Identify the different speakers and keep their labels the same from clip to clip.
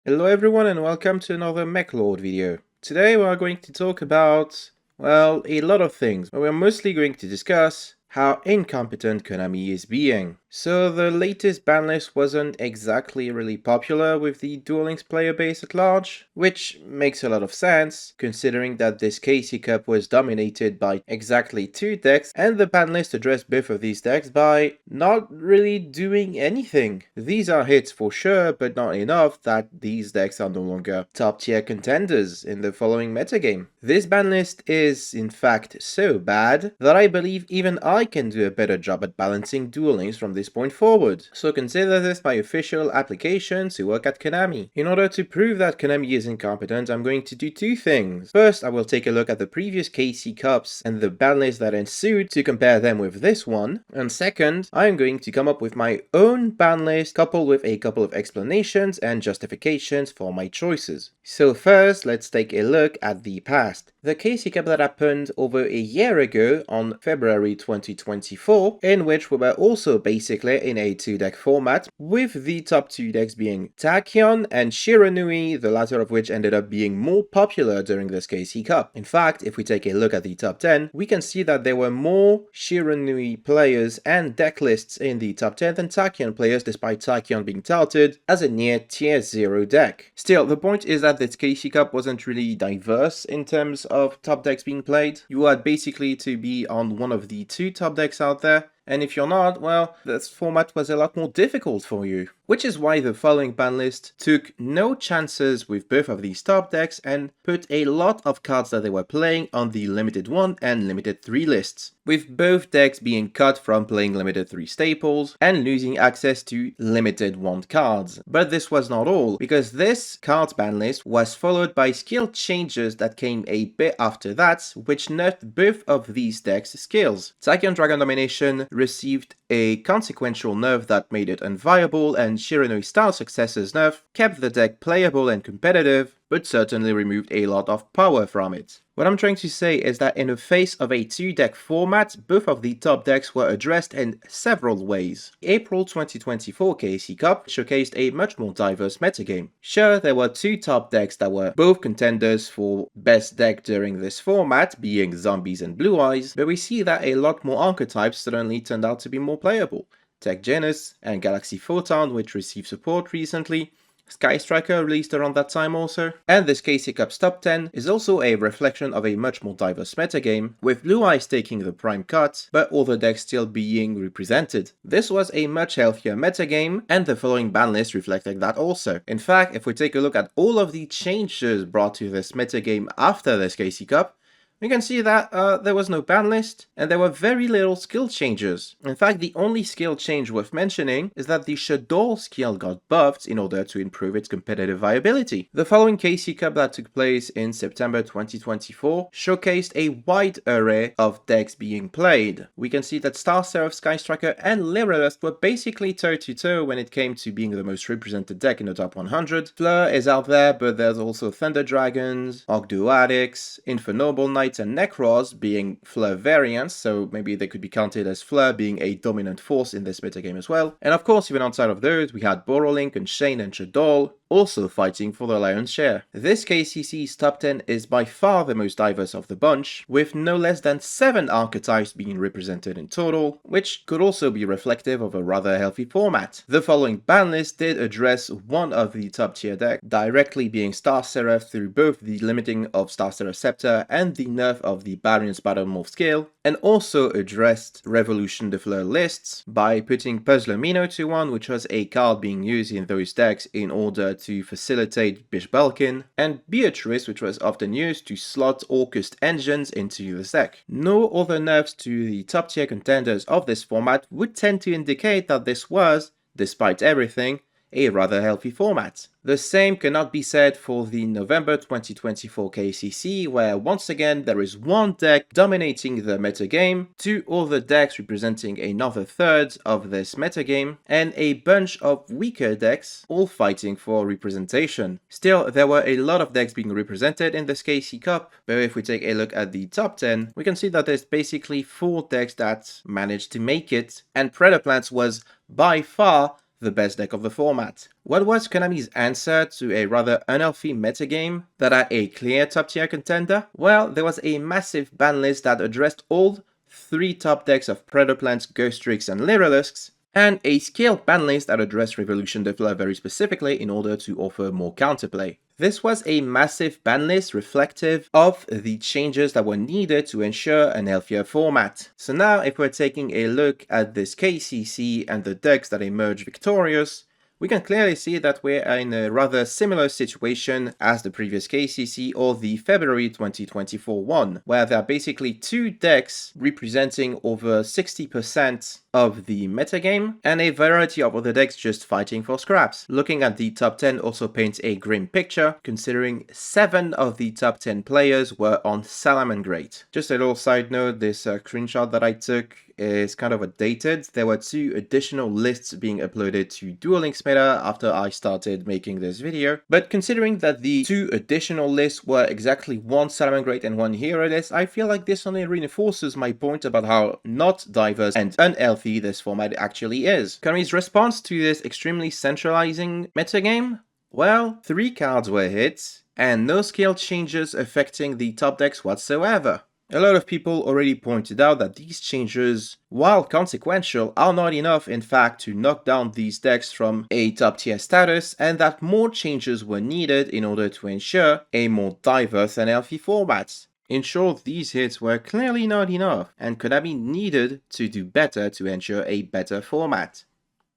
Speaker 1: Hello everyone and welcome to another MechLord video. Today we are going to talk about, well, a lot of things, but we're mostly going to discuss how incompetent Konami is being. So the latest ban list wasn't exactly really popular with the Duel Links player base at large, which makes a lot of sense, considering that this KC Cup was dominated by exactly 2 decks, and the ban list addressed both of these decks by not really doing anything. These are hits for sure, but not enough that these decks are no longer top tier contenders in the following metagame. This ban list is, in fact, so bad that I believe even I can do a better job at balancing Duel Links from this point forward. So consider this my official application to work at Konami. In order to prove that Konami is incompetent, I'm going to do 2 things. First, I will take a look at the previous KC Cups and the ban list that ensued to compare them with this one. And second, I am going to come up with my own ban list coupled with a couple of explanations and justifications for my choices. So first, let's take a look at the past. The KC Cup that happened over a year ago on February 2024, in which we were also basically in a 2-deck format, with the top 2 decks being Tachyon and Shiranui, the latter of which ended up being more popular during this KC Cup. In fact, if we take a look at the top 10, we can see that there were more Shiranui players and deck lists in the top 10 than Tachyon players, despite Tachyon being touted as a near tier 0 deck. Still, the point is that this KC Cup wasn't really diverse in terms of top decks being played. You had basically to be on one of the 2 top decks out there, and if you're not, well, this format was a lot more difficult for you. Which is why the following ban list took no chances with both of these top decks and put a lot of cards that they were playing on the Limited 1 and Limited 3 lists, with both decks being cut from playing Limited 3 staples and losing access to Limited 1 cards. But this was not all, because this cards ban list was followed by skill changes that came a bit after that, which nerfed both of these decks' skills. Tachyon Dragon Domination received a consequential nerf that made it unviable, and Shiranui style successor's nerf kept the deck playable and competitive, but certainly removed a lot of power from it. What I'm trying to say is that in the face of a 2-deck format, both of the top decks were addressed in several ways. April 2024 KC Cup showcased a much more diverse metagame. Sure, there were 2 top decks that were both contenders for best deck during this format, being Zombies and Blue Eyes, but we see that a lot more archetypes suddenly turned out to be more playable. Tech Genus and Galaxy Photon, which received support recently, Sky Striker released around that time also, and this KC Cup's top 10 is also a reflection of a much more diverse metagame, with Blue Eyes taking the prime cut, but other decks still being represented. This was a much healthier metagame, and the following ban list reflected that also. In fact, if we take a look at all of the changes brought to this metagame after this KC Cup, we can see that there was no ban list, and there were very little skill changes. In fact, the only skill change worth mentioning is that the Shadow skill got buffed in order to improve its competitive viability. The following KC Cup that took place in September 2024 showcased a wide array of decks being played. We can see that Star Seraph, Sky Striker, and Lyrelust were basically toe-to-toe when it came to being the most represented deck in the top 100. Fleur is out there, but there's also Thunder Dragons, Ogdo Addicts, Infernoble Knights, and Necros being Fleur variants, so maybe they could be counted as Fleur being a dominant force in this metagame as well. And of course, even outside of those, we had Borolink and Shane and Shadol also fighting for the lion's share. This KCC's top 10 is by far the most diverse of the bunch, with no less than 7 archetypes being represented in total, which could also be reflective of a rather healthy format. The following ban list did address one of the top tier decks, directly being Star Seraph through both the limiting of Star Seraph Scepter and the nerf of the Baron's Battlemorph skill, and also addressed Revolution de Fleur lists by putting Puzzler Mino to 1, which was a card being used in those decks in order to facilitate Bish Belkin, and Beatrice, which was often used to slot Orcust engines into the deck. No other nerfs to the top tier contenders of this format would tend to indicate that this was, despite everything, a rather healthy format. The same cannot be said for the November 2024 KCC, where once again there is one deck dominating the metagame, 2 other decks representing another third of this metagame, and a bunch of weaker decks all fighting for representation. Still, there were a lot of decks being represented in this KC Cup, but if we take a look at the top 10, we can see that there's basically 4 decks that managed to make it, and Predaplant was by far the best deck of the format. What was Konami's answer to a rather unhealthy metagame that had a clear top tier contender? Well, there was a massive ban list that addressed all 3 top decks of Predaplant, Ghost Tricks, and Lyrilusks, and a scaled ban list that addressed Revolution Defiler very specifically in order to offer more counterplay. This was a massive ban list reflective of the changes that were needed to ensure an healthier format. So now if we're taking a look at this KCC and the decks that emerged victorious, we can clearly see that we're in a rather similar situation as the previous KCC or the February 2024 one, where there are basically 2 decks representing over 60% of the metagame, and a variety of other decks just fighting for scraps. Looking at the top 10 also paints a grim picture, considering 7 of the top 10 players were on Salamangreat. Just a little side note, this screenshot that I took is kind of outdated. There were 2 additional lists being uploaded to Duel Links meta after I started making this video, but considering that the 2 additional lists were exactly one Salamangreat and one hero list, I feel like this only reinforces my point about how not diverse and unhealthy this format actually is. Konami's response to this extremely centralizing metagame? Well, 3 cards were hit, and no scale changes affecting the top decks whatsoever. A lot of people already pointed out that these changes, while consequential, are not enough in fact to knock down these decks from a top tier status, and that more changes were needed in order to ensure a more diverse and healthy format. In short, these hits were clearly not enough, and Konami needed to do better to ensure a better format.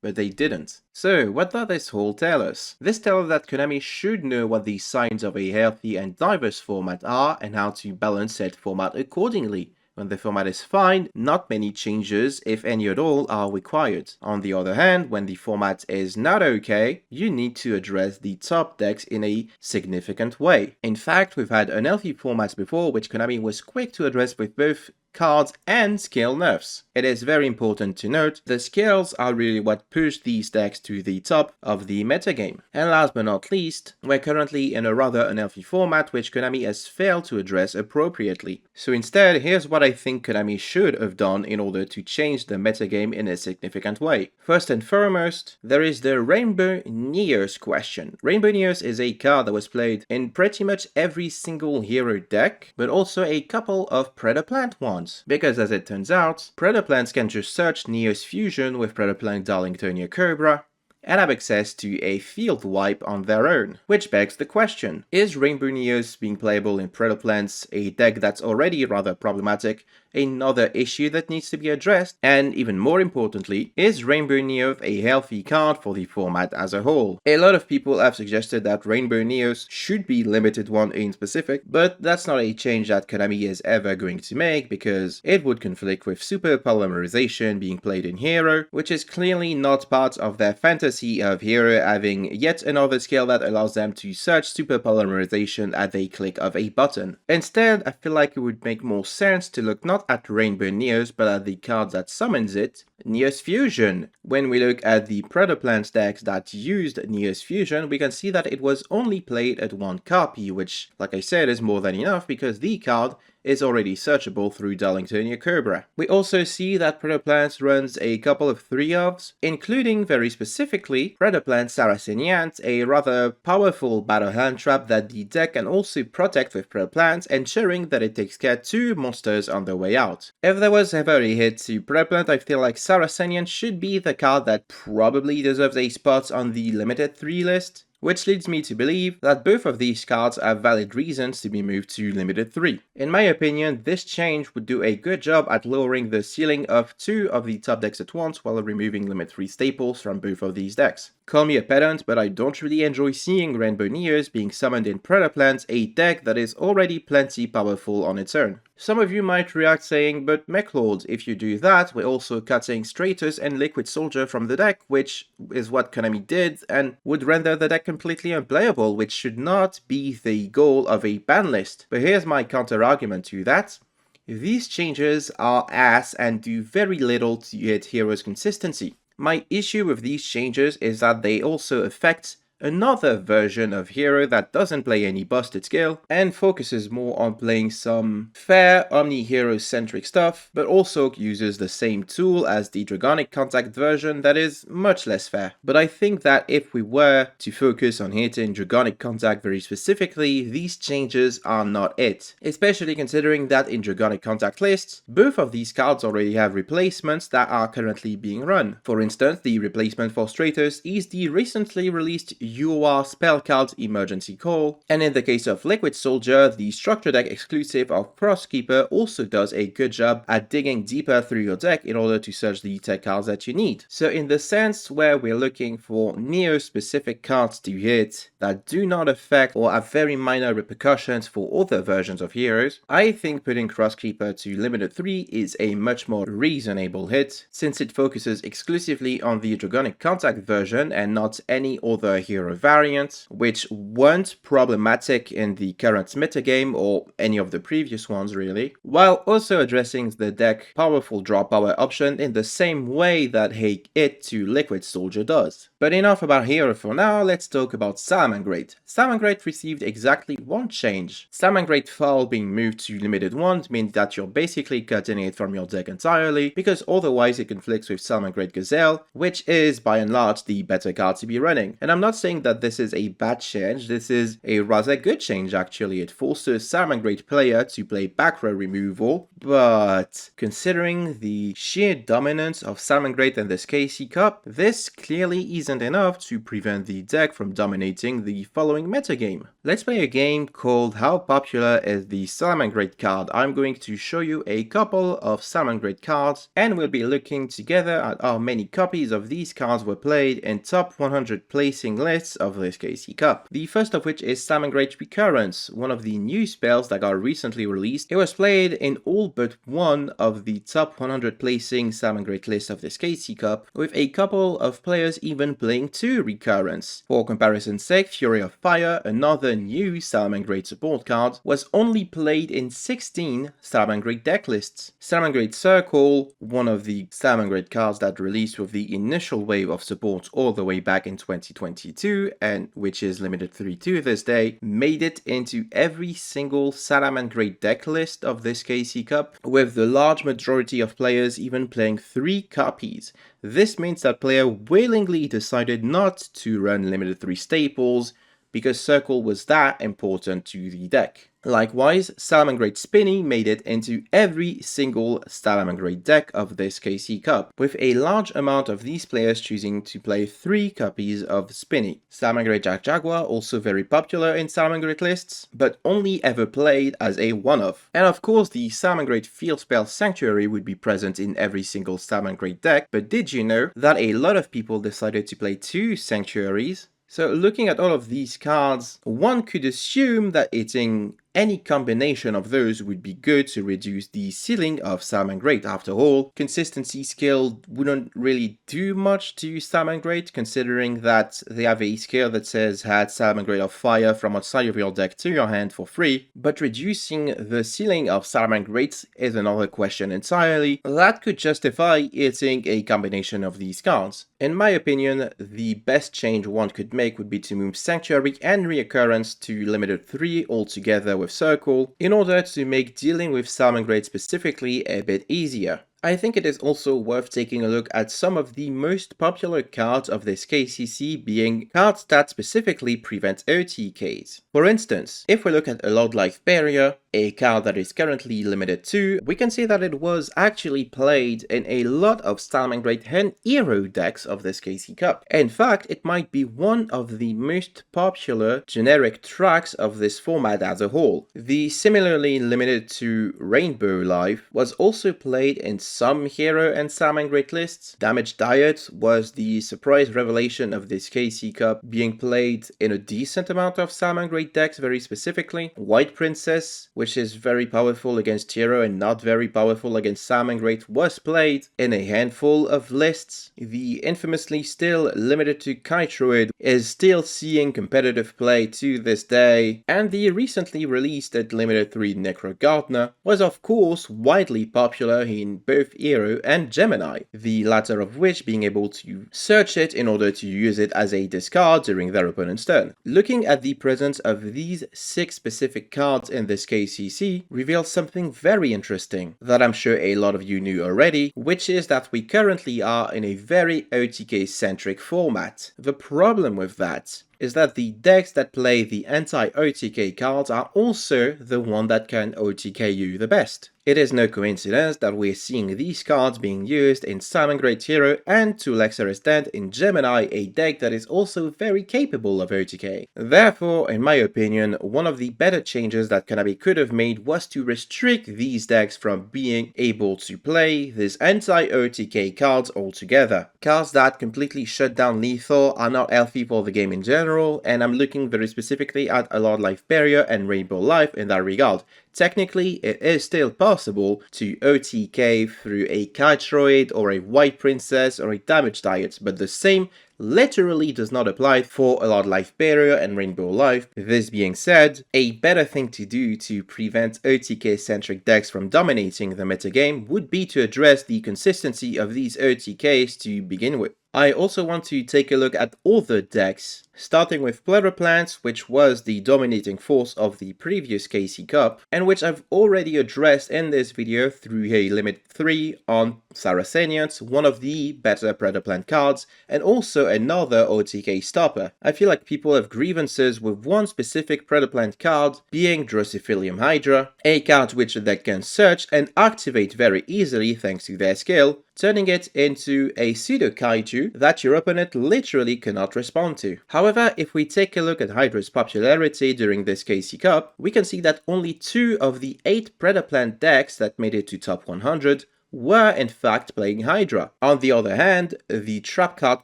Speaker 1: But they didn't. So, what does this all tell us? This tells us that Konami should know what the signs of a healthy and diverse format are and how to balance said format accordingly. When the format is fine, not many changes, if any at all, are required. On the other hand, when the format is not okay, you need to address the top decks in a significant way. In fact, we've had unhealthy formats before which Konami was quick to address with both cards and scale nerfs. It is very important to note, the scales are really what push these decks to the top of the metagame. And last but not least, we're currently in a rather unhealthy format which Konami has failed to address appropriately. So instead, here's what I think Konami should have done in order to change the metagame in a significant way. First and foremost, there is the Rainbow Neos question. Rainbow Neos is a card that was played in pretty much every single hero deck, but also a couple of Predaplant ones. Because as it turns out, Predaplants can just search Neos Fusion with Predaplant Darlingtonia Cobra and have access to a field wipe on their own. Which begs the question, is Rainbow Neos being playable in Predaplants, a deck that's already rather problematic, another issue that needs to be addressed? And even more importantly, is Rainbow Neos a healthy card for the format as a whole? A lot of people have suggested that Rainbow Neos should be limited one in specific, but that's not a change that Konami is ever going to make because it would conflict with Super Polymerization being played in Hero, which is clearly not part of their fantasy of Hero having yet another skill that allows them to search Super Polymerization at the click of a button. Instead, I feel like it would make more sense to look not at Rainbow Neos but at the card that summons it, Neos Fusion. When we look at the Predaplant decks that used Neos Fusion, we can see that it was only played at 1 copy, which, like I said, is more than enough because the card is already searchable through Darlingtonia Cobra. We also see that Predaplant runs a couple of 3-ofs, including very specifically Predaplant Saraceniant, a rather powerful battle hand trap that the deck can also protect with Predaplant, ensuring that it takes care 2 monsters on the way out. If there was ever a hit to Predaplant, I feel like Saraceniant should be the card that probably deserves a spot on the limited 3 list, which leads me to believe that both of these cards have valid reasons to be moved to Limited 3. In my opinion, this change would do a good job at lowering the ceiling of 2 of the top decks at once while removing Limit 3 staples from both of these decks. Call me a pedant, but I don't really enjoy seeing Rainbow Neos being summoned in Predaplant, a deck that is already plenty powerful on its own. Some of you might react saying, but Mechlord, if you do that, we're also cutting Stratus and Liquid Soldier from the deck, which is what Konami did, and would render the deck completely unplayable, which should not be the goal of a ban list. But here's my counter-argument to that. These changes are ass and do very little to hit Hero's consistency. My issue with these changes is that they also affect another version of hero that doesn't play any busted skill and focuses more on playing some fair omni-hero centric stuff, but also uses the same tool as the dragonic contact version that is much less fair. But I think that if we were to focus on hitting dragonic contact very specifically, these changes are not it, especially considering that in dragonic contact lists, both of these cards already have replacements that are currently being run. For instance, the replacement for Stratos is the recently released UR spell card Emergency Call, and in the case of Liquid Soldier, the structure deck exclusive of Prosecutor also does a good job at digging deeper through your deck in order to search the tech cards that you need. So in the sense where we're looking for neo-specific cards to hit that do not affect or have very minor repercussions for other versions of heroes, I think putting Crosskeeper to limited 3 is a much more reasonable hit, since it focuses exclusively on the dragonic contact version and not any other hero variant, which weren't problematic in the current metagame or any of the previous ones really, while also addressing the deck powerful draw power option in the same way that It to Liquid Soldier does. But enough about hero for now, let's talk about Salamangreat. Salamangreat received exactly one change. Salamangreat Foul being moved to limited 1 means that you're basically cutting it from your deck entirely, because otherwise it conflicts with Salamangreat Gazelle, which is by and large the better card to be running. And I'm not saying that this is a bad change, this is a rather good change actually. It forces Salamangreat player to play back row removal, but considering the sheer dominance of Salamangreat in this KC Cup, this clearly isn't enough to prevent the deck from dominating the following metagame. Let's play a game called How Popular is the Salamangreat card. I'm going to show you a couple of Salamangreat cards and we'll be looking together at how many copies of these cards were played in top 100 placing lists of this KC Cup. The first of which is Salamangreat Recurrence, one of the new spells that got recently released. It was played in all but one of the top 100 placing Salamangreat list of this KC Cup, with a couple of players even playing 2 Recurrence. For comparison's sake, Fury of Fire, another new Salamangreat support card, was only played in 16 Salamangreat deck lists. Salamangreat Circle, one of the Salamangreat cards that released with the initial wave of support all the way back in 2022, and which is limited 3 to this day, made it into every single Salamangreat deck list of this KC Cup, with the large majority of players even playing 3 copies. This means that player willingly decided not to run limited 3 staples because Circle was that important to the deck. Likewise, Salamangreat Spinny made it into every single Salamangreat deck of this KC Cup, with a large amount of these players choosing to play 3 copies of Spinny. Salamangreat Jaguar, also very popular in Salamangreat lists, but only ever played as a one-off. And of course, the Salamangreat Field Spell Sanctuary would be present in every single Salamangreat deck, but did you know that a lot of people decided to play 2 Sanctuaries? So looking at all of these cards, one could assume that hitting any combination of those would be good to reduce the ceiling of Salamangreat. After all, consistency skill wouldn't really do much to Salamangreat, considering that they have a skill that says add Salamangreat of Fire from outside of your deck to your hand for free, but reducing the ceiling of Salamangreat is another question entirely. That could justify hitting a combination of these cards. In my opinion, the best change one could make would be to move Sanctuary and Reoccurrence to limited 3 altogether with Circle, in order to make dealing with Salamangreat specifically a bit easier. I think it is also worth taking a look at some of the most popular cards of this KCC being cards that specifically prevent OTKs. For instance, if we look at a Lord Life Barrier, a card that is currently limited 2, we can see that it was actually played in a lot of Salamangreat and Hero decks of this KC Cup. In fact, it might be one of the most popular generic tracks of this format as a whole. The similarly limited to Rainbow Life was also played in some Hero and Salamangreat lists. Damage Diet was the surprise revelation of this KC Cup, being played in a decent amount of Salamangreat decks very specifically. White Princess, which is very powerful against Hero and not very powerful against Salamangreat, was played in a handful of lists. The infamously still limited to Kytroid is still seeing competitive play to this day, and the recently released at limited 3 Necro Gardener was of course widely popular in both both Hero and Gemini, the latter of which being able to search it in order to use it as a discard during their opponent's turn. Looking at the presence of these 6 specific cards in this KCC reveals something very interesting that I'm sure a lot of you knew already, which is that we currently are in a very OTK-centric format. The problem with that is that the decks that play the anti-OTK cards are also the one that can OTK you the best. It is no coincidence that we're seeing these cards being used in Salamangreat Hero and to a lesser extent in Gemini, a deck that is also very capable of OTK. Therefore, in my opinion, one of the better changes that Konami could have made was to restrict these decks from being able to play these anti-OTK cards altogether. Cards that completely shut down lethal are not healthy for the game in general, and I'm looking very specifically at a Lord Life Barrier and Rainbow Life in that regard. Technically, it is still possible to OTK through a Kite or a White Princess or a Damage Diet, but the same literally does not apply for a Lord Life Barrier and Rainbow Life. This being said, a better thing to do to prevent OTK-centric decks from dominating the metagame would be to address the consistency of these OTKs to begin with. I also want to take a look at other decks, starting with Predaplant, which was the dominating force of the previous KC Cup, and which I've already addressed in this video through a Limit 3 on Saracenians, one of the better Predaplant cards, and also another OTK stopper. I feel like people have grievances with one specific Predaplant card, being Drosophilium Hydra, a card which the deck can search and activate very easily thanks to their skill, turning it into a pseudo kaiju that your opponent literally cannot respond to. However, if we take a look at Hydra's popularity during this KC Cup, we can see that only 2 of the 8 Predaplant decks that made it to top 100 were in fact playing Hydra. On the other hand, the trap card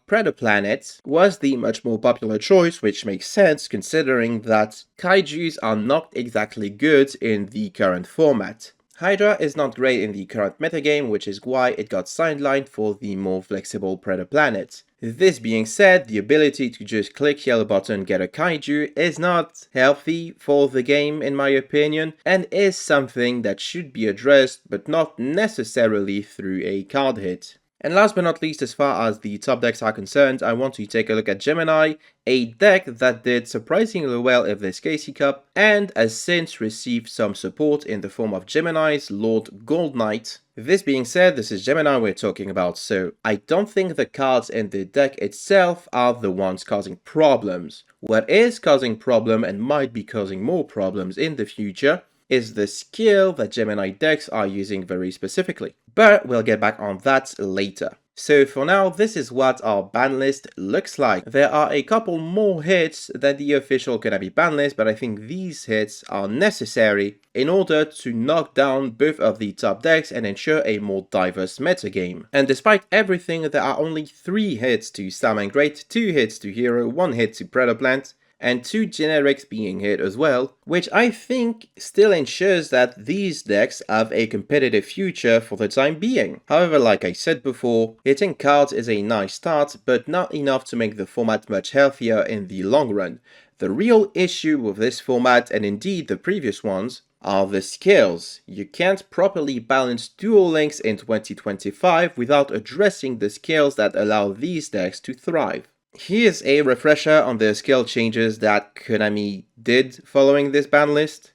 Speaker 1: Predaplanet was the much more popular choice, which makes sense considering that kaijus are not exactly good in the current format. Hydra is not great in the current metagame, which is why it got sidelined for the more flexible Predaplanet. This being said, the ability to just click yellow button get a kaiju is not healthy for the game in my opinion, and is something that should be addressed but not necessarily through a card hit. And last but not least, as far as the top decks are concerned, I want to take a look at Gemini, a deck that did surprisingly well in this KC Cup and has since received some support in the form of Gemini's Lord Gold Knight. This being said, this is Gemini we're talking about, so I don't think the cards in the deck itself are the ones causing problems. What is causing problem and might be causing more problems in the future is the skill that Gemini decks are using very specifically. But we'll get back on that later. So for now, this is what our ban list looks like. There are a couple more hits than the official Konami ban list, but I think these hits are necessary in order to knock down both of the top decks and ensure a more diverse metagame. And despite everything, there are only 3 hits to Salamangreat, 2 hits to Hero, 1 hit to Predaplant, and 2 generics being hit as well, which I think still ensures that these decks have a competitive future for the time being. However, like I said before, hitting cards is a nice start, but not enough to make the format much healthier in the long run. The real issue with this format, and indeed the previous ones, are the skills. You can't properly balance Duel Links in 2025 without addressing the skills that allow these decks to thrive. Here's a refresher on the skill changes that Konami did following this ban list.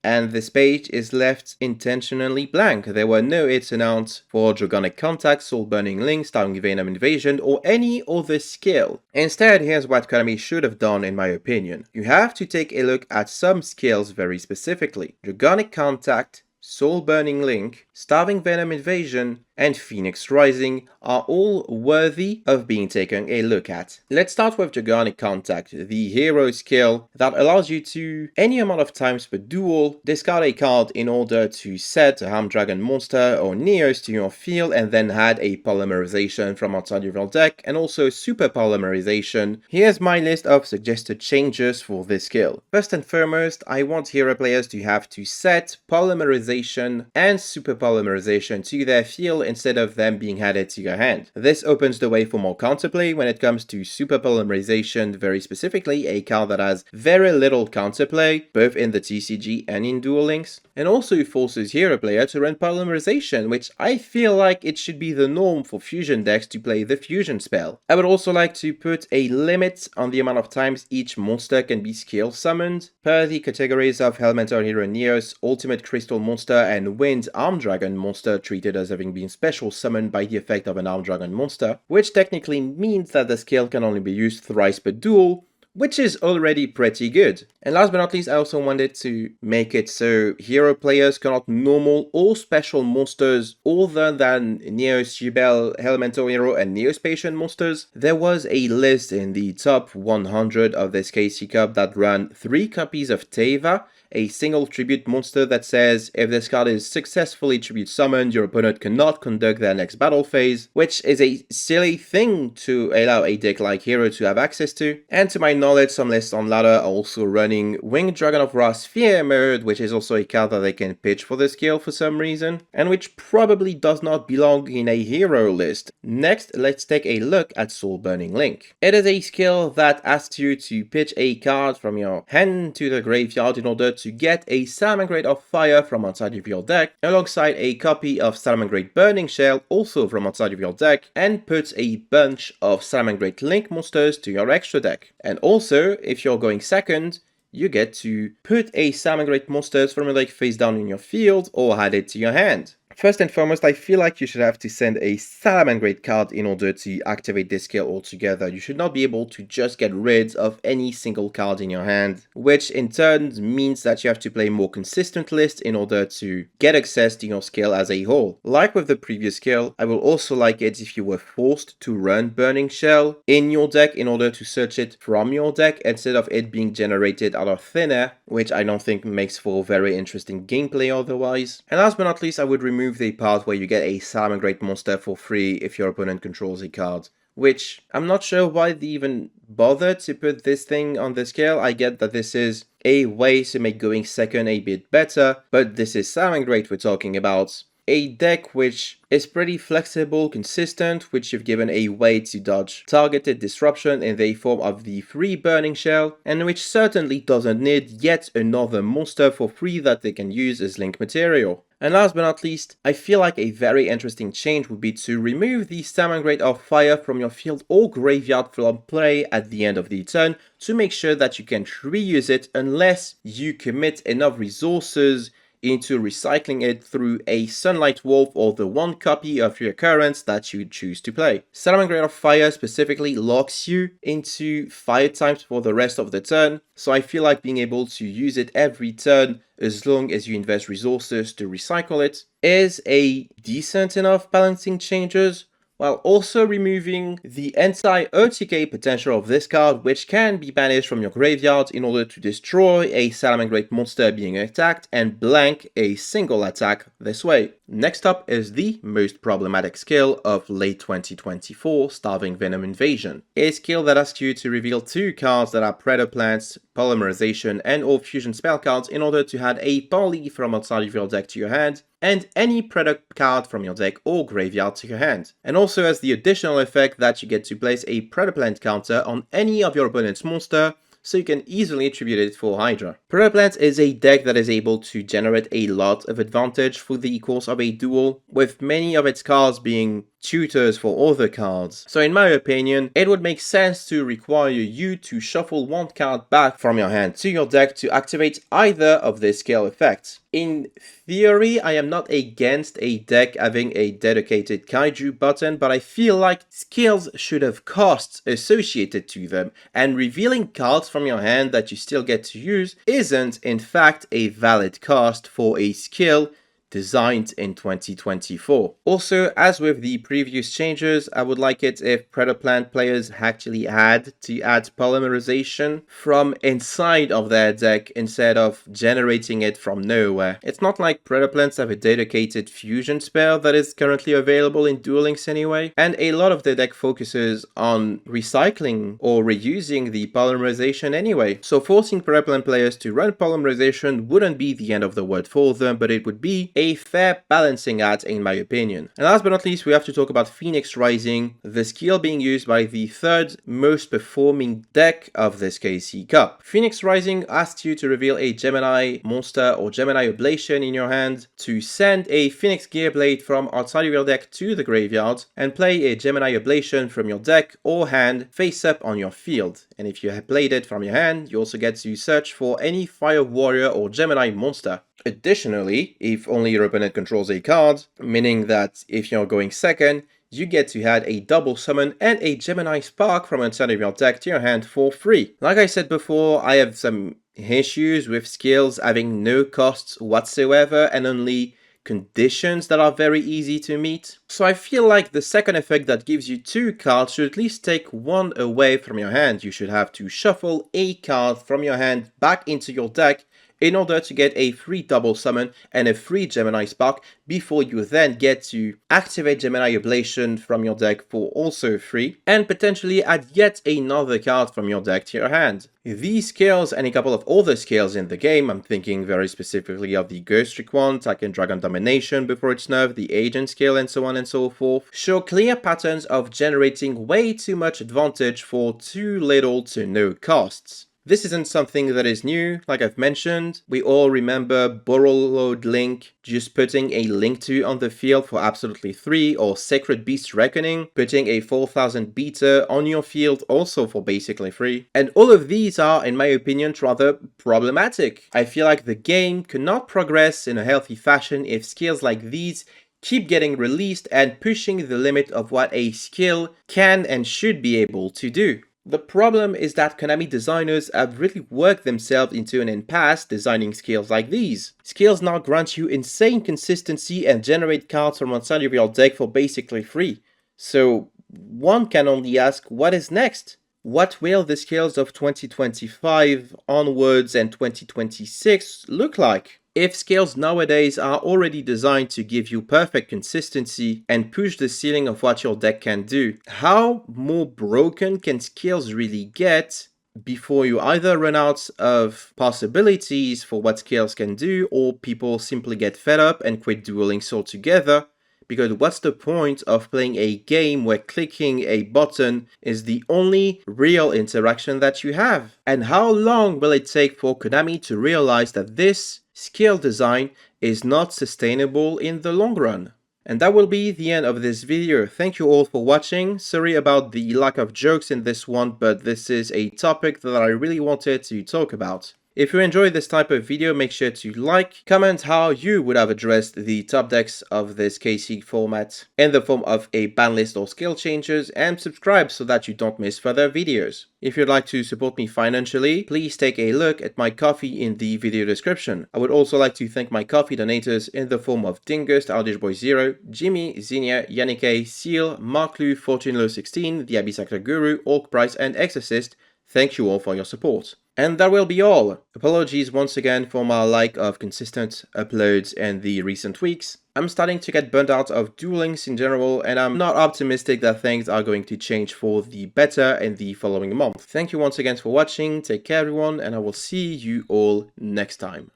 Speaker 1: And this page is left intentionally blank. There were no hits announced for Dragonic Contact, Soulburning Link, Starting Venom Invasion, or any other skill. Instead, here's what Konami should have done in my opinion. You have to take a look at some skills very specifically. Dragonic Contact, Soulburning Link, Starving Venom Invasion, and Phoenix Rising are all worthy of being taken a look at. Let's start with Dragonic Contact, the hero skill that allows you to, any amount of times per duel, discard a card in order to set a Harm Dragon monster or Neos to your field and then add a polymerization from outside your deck and also super polymerization. Here's my list of suggested changes for this skill. First and foremost, I want hero players to have to set polymerization and super polymerization to their field instead of them being added to your hand. This opens the way for more counterplay when it comes to super polymerization, very specifically a card that has very little counterplay, both in the TCG and in Duel Links, and also forces hero player to run polymerization, which I feel like it should be the norm for fusion decks to play the fusion spell. I would also like to put a limit on the amount of times each monster can be skill summoned, per the categories of Elemental Hero Neos, Ultimate Crystal Monster, and Wind Armed Dragon Monster treated as having been special summoned by the effect of an Armed Dragon Monster, which technically means that the skill can only be used thrice per duel, which is already pretty good. And last but not least, I also wanted to make it so hero players cannot normal or special monsters other than Neos, Jubel, Elemental Hero, and Neospatian monsters. There was a list in the top 100 of this KC Cup that ran 3 copies of Teva, a single tribute monster that says if this card is successfully tribute summoned, your opponent cannot conduct their next battle phase, which is a silly thing to allow a deck like Hero to have access to. And to my knowledge, some lists on ladder are also running Winged Dragon of Ra Sphere mode, which is also a card that they can pitch for the skill for some reason, and which probably does not belong in a hero list. Next, let's take a look at Soulburning Link. It is a skill that asks you to pitch a card from your hand to the graveyard in order to get a Salamangreat of Fire from outside of your deck, alongside a copy of Salamangreat Burning Shell also from outside of your deck, and puts a bunch of Salamangreat Link monsters to your extra deck. And also, if you're going second, you get to put a Salamangreat monsters from your deck face down in your field or add it to your hand. First and foremost, I feel like you should have to send a Salamangreat card in order to activate this skill altogether. You should not be able to just get rid of any single card in your hand, which in turn means that you have to play more consistent lists in order to get access to your skill as a whole. Like with the previous skill, I will also like it if you were forced to run Burning Shell in your deck in order to search it from your deck instead of it being generated out of thin air, which I don't think makes for very interesting gameplay otherwise. And last but not least, I would remove the part where you get a Salamangreat monster for free if your opponent controls a card, which I'm not sure why they even bothered to put this thing on the scale. I get that this is a way to make going second a bit better, but this is Salamangreat we're talking about. A deck which is pretty flexible, consistent, which you've given a way to dodge targeted disruption in the form of the free Burning Shell, and which certainly doesn't need yet another monster for free that they can use as link material. And last but not least, I feel like a very interesting change would be to remove the Salamangreat of Fire from your field or graveyard from play at the end of the turn to make sure that you can reuse it unless you commit enough resources into recycling it through a Sunlight Wolf or the one copy of your currents that you choose to play. Salamangreat of Fire specifically locks you into fire types for the rest of the turn, so I feel like being able to use it every turn as long as you invest resources to recycle it is a decent enough balancing changes, while also removing the anti-OTK potential of this card, which can be banished from your graveyard in order to destroy a Salamangreat monster being attacked and blank a single attack this way. Next up is the most problematic skill of late 2024, Starving Venom Invasion. A skill that asks you to reveal 2 cards that are Predaplants, Polymerization, and or Fusion spell cards in order to add a poly from outside of your deck to your hand, and any product card from your deck or graveyard to your hand. And also has the additional effect that you get to place a Predaplant counter on any of your opponent's monster, so you can easily attribute it for Hydra. Predaplant is a deck that is able to generate a lot of advantage through the course of a duel, with many of its cards being tutors for other cards. So in my opinion, it would make sense to require you to shuffle 1 card back from your hand to your deck to activate either of these skill effects. In theory, I am not against a deck having a dedicated Kaiju button, but I feel like skills should have costs associated to them, and revealing cards from your hand that you still get to use isn't in fact a valid cost for a skill designed in 2024. Also, as with the previous changes, I would like it if Predaplant players actually had to add polymerization from inside of their deck instead of generating it from nowhere. It's not like Predaplants have a dedicated fusion spell that is currently available in Duel Links anyway, and a lot of the deck focuses on recycling or reusing the polymerization anyway. So forcing Predaplant players to run polymerization wouldn't be the end of the world for them, but it would be a a fair balancing act in my opinion. And last but not least, we have to talk about Phoenix Rising, the skill being used by the third most performing deck of this KC Cup. Phoenix Rising asks you to reveal a Gemini monster or Gemini Oblation in your hand, to send a Phoenix Gearblade from outside of your deck to the graveyard, and play a Gemini Oblation from your deck or hand face up on your field. And if you have played it from your hand, you also get to search for any Fire Warrior or Gemini monster. Additionally, if only your opponent controls a card, meaning that if you're going second, you get to add a double summon and a Gemini Spark from inside of your deck to your hand for free. Like I said before, I have some issues with skills having no costs whatsoever and only conditions that are very easy to meet. So I feel like the second effect that gives you 2 cards should at least take 1 away from your hand. You should have to shuffle a card from your hand back into your deck in order to get a free double summon and a free Gemini Spark before you then get to activate Gemini Oblation from your deck for also free, and potentially add yet another card from your deck to your hand. These skills and a couple of other skills in the game, I'm thinking very specifically of the Ghost Trick one, Attack and Dragon Domination before it's nerfed, the Agent skill and so on and so forth, show clear patterns of generating way too much advantage for too little to no costs. This isn't something that is new, like I've mentioned. We all remember Borrowed Link, just putting a Link 2 on the field for absolutely 3, or Sacred Beast Reckoning, putting a 4000 Beater on your field also for basically free. And all of these are, in my opinion, rather problematic. I feel like the game cannot progress in a healthy fashion if skills like these keep getting released and pushing the limit of what a skill can and should be able to do. The problem is that Konami designers have really worked themselves into an impasse designing skills like these. Skills now grant you insane consistency and generate cards from outside of your deck for basically free. So one can only ask, what is next? What will the skills of 2025 onwards and 2026 look like? If skills nowadays are already designed to give you perfect consistency and push the ceiling of what your deck can do, how more broken can skills really get before you either run out of possibilities for what skills can do, or people simply get fed up and quit Duel Links altogether? Because what's the point of playing a game where clicking a button is the only real interaction that you have? And how long will it take for Konami to realize that this skill design is not sustainable in the long run? And that will be the end of this video. Thank you all for watching. Sorry about the lack of jokes in this one, but this is a topic that I really wanted to talk about. If you enjoy this type of video, make sure to like, comment how you would have addressed the top decks of this KC format in the form of a ban list or skill changes, and subscribe so that you don't miss further videos. If you'd like to support me financially, please take a look at my Ko-fi in the video description. I would also like to thank my Ko-fi donators in the form of Dingust, Aldishboy Zero, Jimmy, Zinnia, Yannick, Seal, Mark Lu, Fortune 16, The Abyss Actor Guru, Orc Price, and Exorcist. Thank you all for your support. And that will be all. Apologies once again for my lack of consistent uploads in the recent weeks. I'm starting to get burnt out of Duel Links in general, and I'm not optimistic that things are going to change for the better in the following month. Thank you once again for watching, take care everyone, and I will see you all next time.